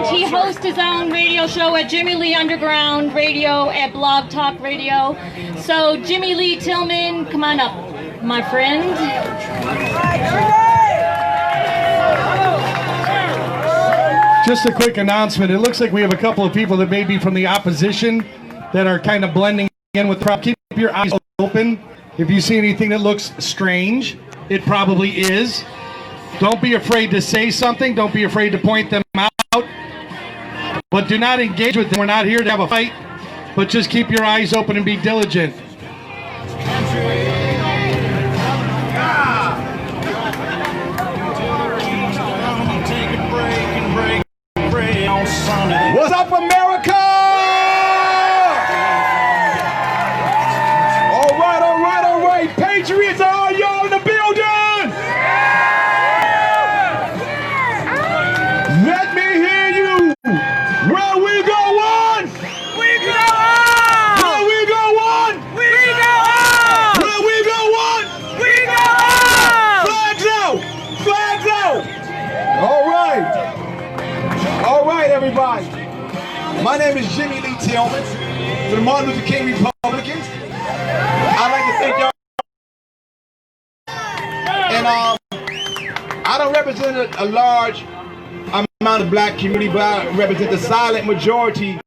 and he hosts his own radio show at Jimmy Lee Underground Radio at Blog Talk Radio. So Jimmy Lee Tillman, come on up, my friend. Just a quick announcement. It looks like we have a couple of people that may be from the opposition that are kind of blending in with the crowd. Keep your eyes open. If you see anything that looks strange, it probably is. Don't be afraid to say something. Don't be afraid to point them out. But do not engage with them. We're not here to have a fight. But just keep your eyes open and be diligent. What's up, America? All right. Patriots, are y'all in the building? Let me hear you. Where we go on? We go on! Where we go on? We go on! Where we go on? We go on! Flags out! Flags out! All right, everybody. My name is Jimmy Lee Tillman, for the Martin Luther King Republicans. I'd like to thank y'all. And I don't represent a large amount of black community, but I represent the silent majority.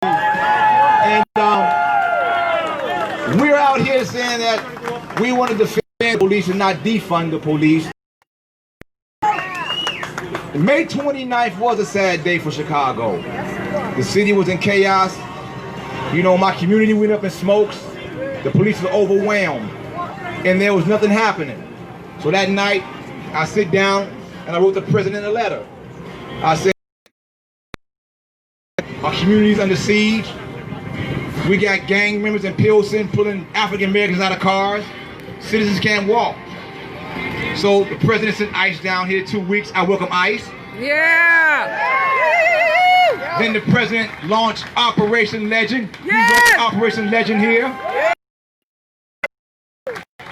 And we're out here saying that we want to defend the police and not defund the police. May 29th was a sad day for Chicago. The city was in chaos. You know, my community went up in smokes. The police were overwhelmed. And there was nothing happening. So that night, I sit down and I wrote the president a letter. I said, our community is under siege. We got gang members in Pilsen pulling African Americans out of cars. Citizens can't walk. So the president sent ICE down here 2 weeks. I welcome ICE. Yeah! Then the president launched Operation Legend. Yeah! Operation Legend here.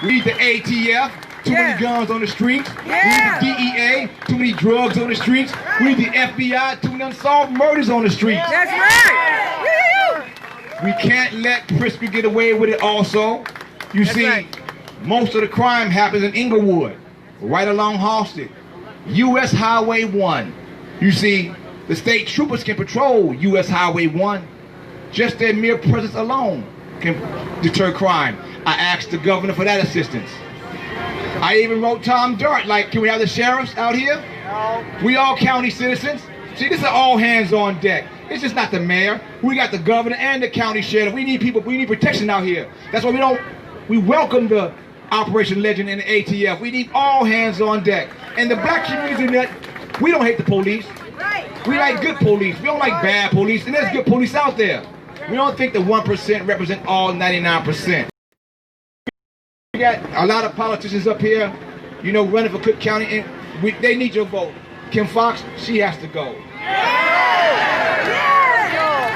We need the ATF. Too many guns on the streets. Yeah. We need the DEA. Too many drugs on the streets. We need the FBI. Too many unsolved murders on the streets. That's right! We can't let Pritzker get away with it also. You see, most of the crime happens in Inglewood, right along Halsted. U.S. Highway 1. You see, the state troopers can patrol U.S. Highway 1. Just their mere presence alone can deter crime. I asked the governor for that assistance. I even wrote Tom Dart, like, can we have the sheriffs out here? No. We all county citizens. See, this is all hands on deck. It's just not the mayor. We got the governor and the county sheriff. We need people, we need protection out here. That's why we welcome the Operation Legend and the ATF. We need all hands on deck. And the black community, we don't hate the police. We like good police. We don't like bad police. And there's good police out there. We don't think the 1% represent all 99%. We got a lot of politicians up here, you know, running for Cook County, and they need your vote. Kim Fox, she has to go.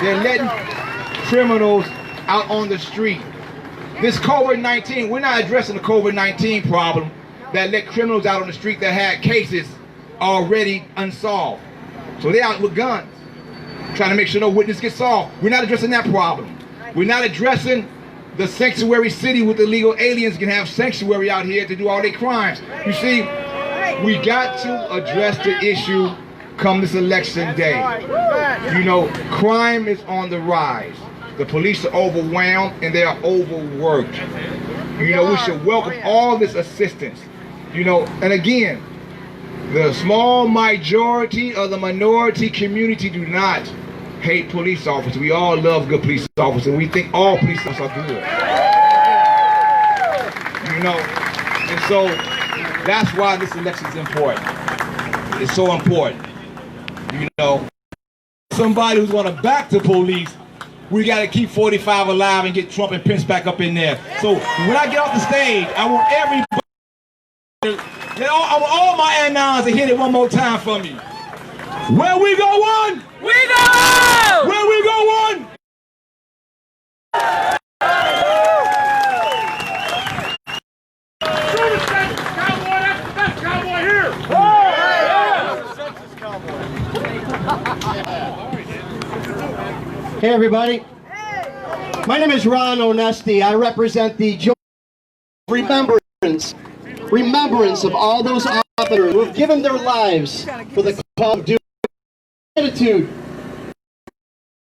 They're letting criminals out on the street. This COVID-19, we're not addressing the COVID-19 problem that let criminals out on the street that had cases already unsolved. So they're out with guns, trying to make sure no witness gets solved. We're not addressing that problem. We're not addressing the sanctuary city with illegal aliens can have sanctuary out here to do all their crimes. You see, we got to address the issue come this election day. You know, crime is on the rise. The police are overwhelmed and they are overworked. You know, we should welcome all this assistance. You know, and again, the small majority of the minority community do not hate police officers. We all love good police officers. We think all police officers are good. You know, and so that's why this election is important. It's so important. You know, somebody who's going to back the police, we got to keep 45 alive and get Trump and Pence back up in there. So when I get off the stage, I want everybody, I want all my anons to hit it one more time for me. Where we go on? We go on! Where we go on? Cowboy, that's the best cowboy here. Hey everybody. My name is Ron Onesti. I represent the joy of remembrance of all those officers who have given their lives for the cause of duty. Gratitude